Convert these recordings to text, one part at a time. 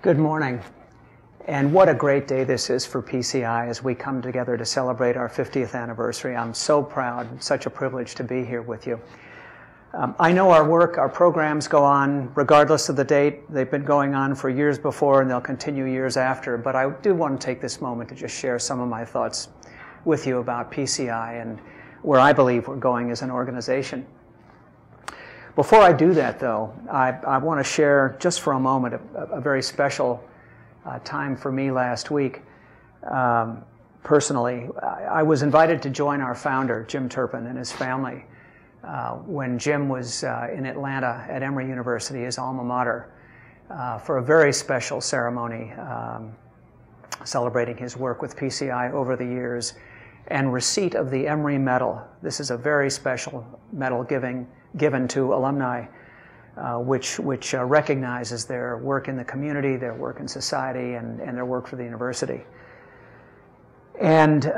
Good morning. And what a great day this is for PCI as we come together to celebrate our 50th anniversary. I'm so proud, such a privilege to be here with you. I know our work, our programs go on regardless of the date. They've been going on for years before and they'll continue years after, but I do want to take this moment to just share some of my thoughts with you about PCI and where I believe we're going as an organization. Before I do that, though, I want to share just for a moment a very special time for me last week. Personally, I was invited to join our founder, Jim Turpin, and his family when Jim was in Atlanta at Emory University, his alma mater, for a very special ceremony celebrating his work with PCI over the years and receipt of the Emory Medal. This is a very special medal given to alumni, which recognizes their work in the community, their work in society, and their work for the university. And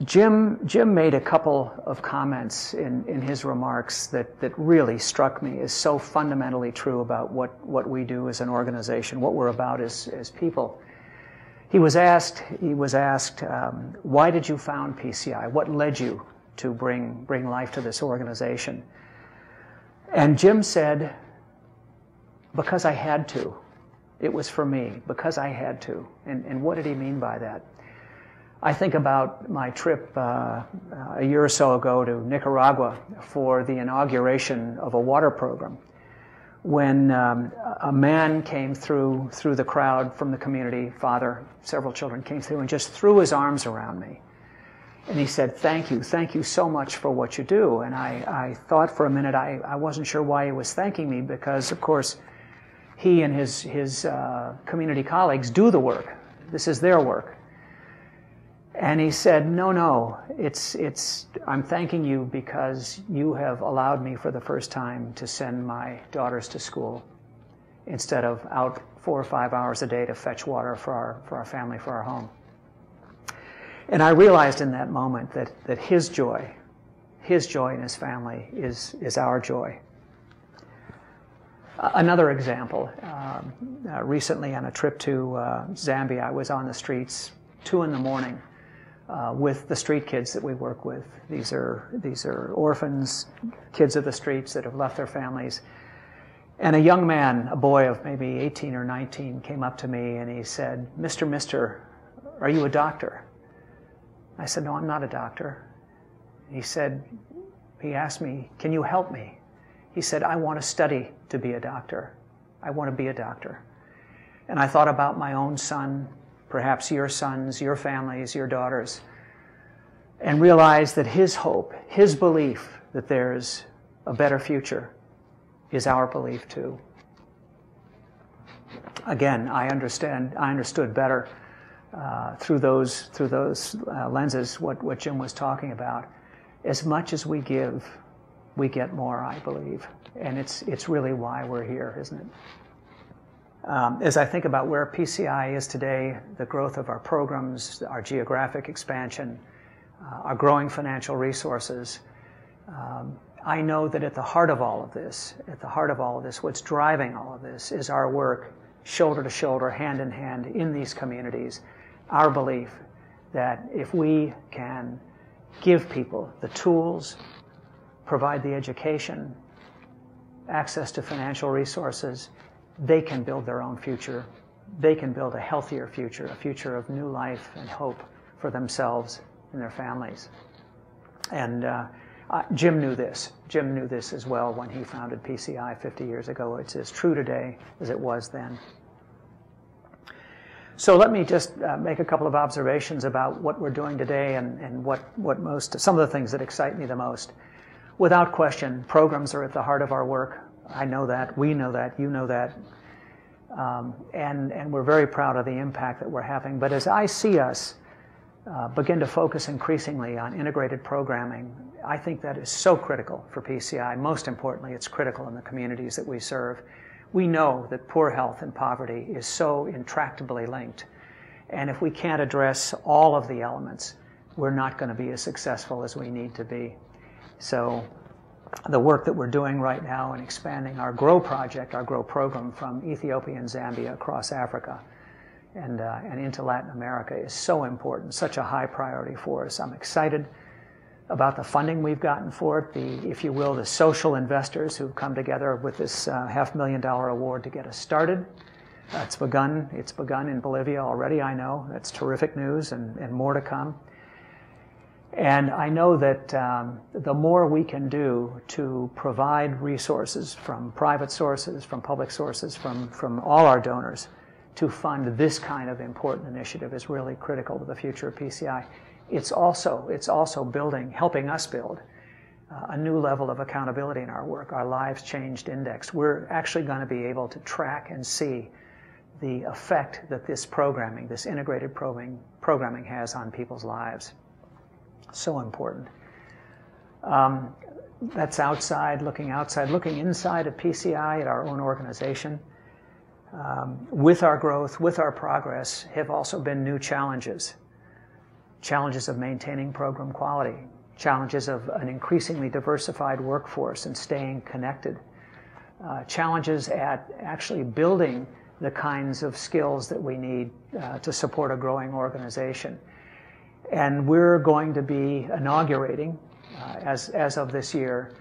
Jim made a couple of comments in his remarks that really struck me as so fundamentally true about what we do as an organization, what we're about as people. He was asked, why did you found PCI? What led you to bring life to this organization? And Jim said, because I had to. It was for me, because I had to. And what did he mean by that? I think about my trip a year or so ago to Nicaragua for the inauguration of a water program, when a man came through the crowd from the community, father, several children came through and just threw his arms around me. And he said, thank you so much for what you do. And I thought for a minute, I wasn't sure why he was thanking me, because of course he and his community colleagues do the work. This is their work. And he said, no, I'm thanking you because you have allowed me for the first time to send my daughters to school instead of out 4 or 5 hours a day to fetch water for our family, for our home. And I realized in that moment that his joy in his family is our joy. Another example, recently on a trip to Zambia, I was on the streets 2 in the morning with the street kids that we work with. These are orphans, kids of the streets that have left their families. And a young man, a boy of maybe 18 or 19, came up to me and he said, Mister, are you a doctor? I said, no, I'm not a doctor. He asked me, can you help me? He said, I want to study to be a doctor. I want to be a doctor. And I thought about my own son, perhaps your sons, your families, your daughters, and realized that his hope, his belief that there's a better future is our belief too. Again, I understood better through those lenses what Jim was talking about. As much as we give, we get more, I believe. And it's really why we're here, isn't it? As I think about where PCI is today, the growth of our programs, our geographic expansion, our growing financial resources, I know that at the heart of all of this, what's driving all of this is our work shoulder to shoulder, hand in hand in these communities. Our belief that if we can give people the tools, provide the education, access to financial resources, they can build their own future. They can build a healthier future, a future of new life and hope for themselves and their families. And Jim knew this. Jim knew this as well when he founded PCI 50 years ago. It's as true today as it was then. So let me just make a couple of observations about what we're doing today and some of the things that excite me the most. Without question, programs are at the heart of our work. I know that, we know that, you know that, and we're very proud of the impact that we're having. But as I see us begin to focus increasingly on integrated programming, I think that is so critical for PCI. Most importantly, it's critical in the communities that we serve. We know that poor health and poverty is so intractably linked, and if we can't address all of the elements, we're not going to be as successful as we need to be. So the work that we're doing right now in expanding our GROW project, our GROW program from Ethiopia and Zambia across Africa and into Latin America is so important, such a high priority for us. I'm excited about the funding we've gotten for it, if you will, the social investors who've come together with this $500,000 award to get us started. It's begun in Bolivia already, I know. That's terrific news, and more to come. And I know that the more we can do to provide resources from private sources, from public sources, from all our donors to fund this kind of important initiative is really critical to the future of PCI. It's also helping us build a new level of accountability in our work, our Lives Changed Index. We're actually going to be able to track and see the effect that this programming, this integrated programming has on people's lives. So important. That's outside, looking inside of PCI at our own organization. With our growth, with our progress, have also been new challenges. Challenges of maintaining program quality, challenges of an increasingly diversified workforce and staying connected, challenges at actually building the kinds of skills that we need to support a growing organization. And we're going to be inaugurating, as of this year,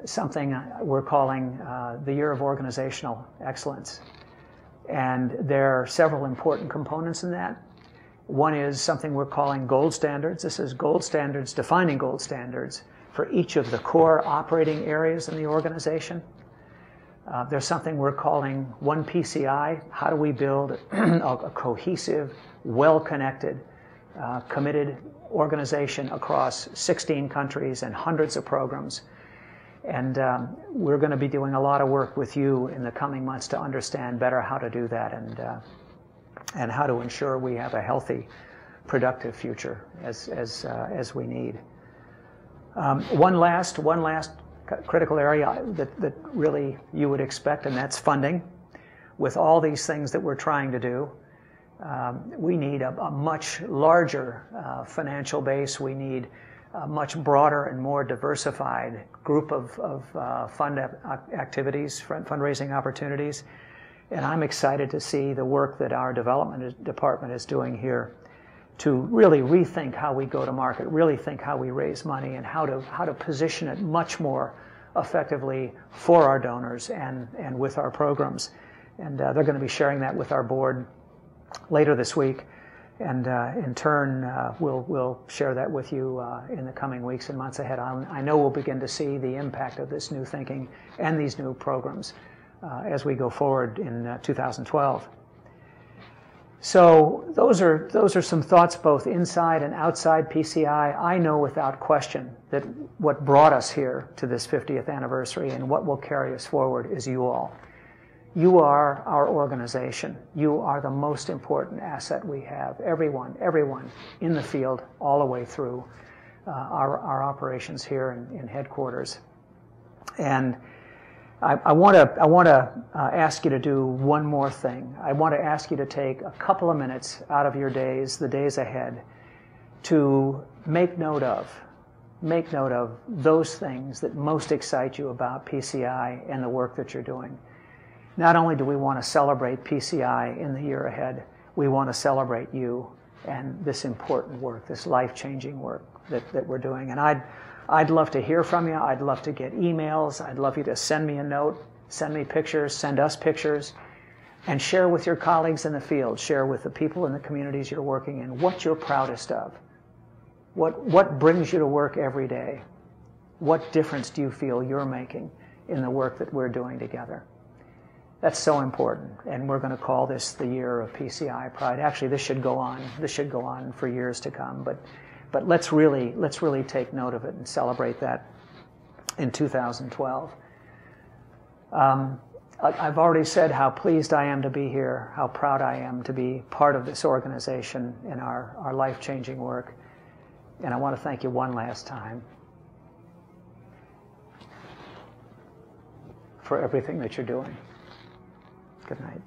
something we're calling the Year of Organizational Excellence. And there are several important components in that. One is something we're calling gold standards. This is gold standards, defining gold standards for each of the core operating areas in the organization. There's something we're calling One PCI. How do we build a cohesive, well-connected, committed organization across 16 countries and hundreds of programs? And we're going to be doing a lot of work with you in the coming months to understand better how to do that and how to ensure we have a healthy, productive future as we need. One last critical area that really you would expect, and that's funding. With all these things that we're trying to do, we need a much larger financial base. We need a much broader and more diversified group of fundraising opportunities. And I'm excited to see the work that our development department is doing here to really rethink how we go to market, really think how we raise money, and how to position it much more effectively for our donors and with our programs. And they're going to be sharing that with our board later this week. And in turn, we'll share that with you in the coming weeks and months ahead. I know we'll begin to see the impact of this new thinking and these new programs as we go forward in 2012. So those are some thoughts both inside and outside PCI. I know without question that what brought us here to this 50th anniversary and what will carry us forward is you all. You are our organization. You are the most important asset we have. Everyone in the field, all the way through our operations here in headquarters. And I want to ask you to do one more thing. I want to ask you to take a couple of minutes out of your days, the days ahead, to make note of those things that most excite you about PCI and the work that you're doing. Not only do we want to celebrate PCI in the year ahead, we want to celebrate you and this important work, this life-changing work that we're doing. And I'd love to hear from you. I'd love to get emails. I'd love you to send me a note, send me pictures, send us pictures, and share with your colleagues in the field, share with the people in the communities you're working in what you're proudest of. What brings you to work every day? What difference do you feel you're making in the work that we're doing together? That's so important, and we're going to call this the Year of PCI Pride. Actually, this should go on. This should go on for years to come, but let's really take note of it and celebrate that in 2012. I've already said how pleased I am to be here, how proud I am to be part of this organization and our life-changing work. And I want to thank you one last time for everything that you're doing. Good night.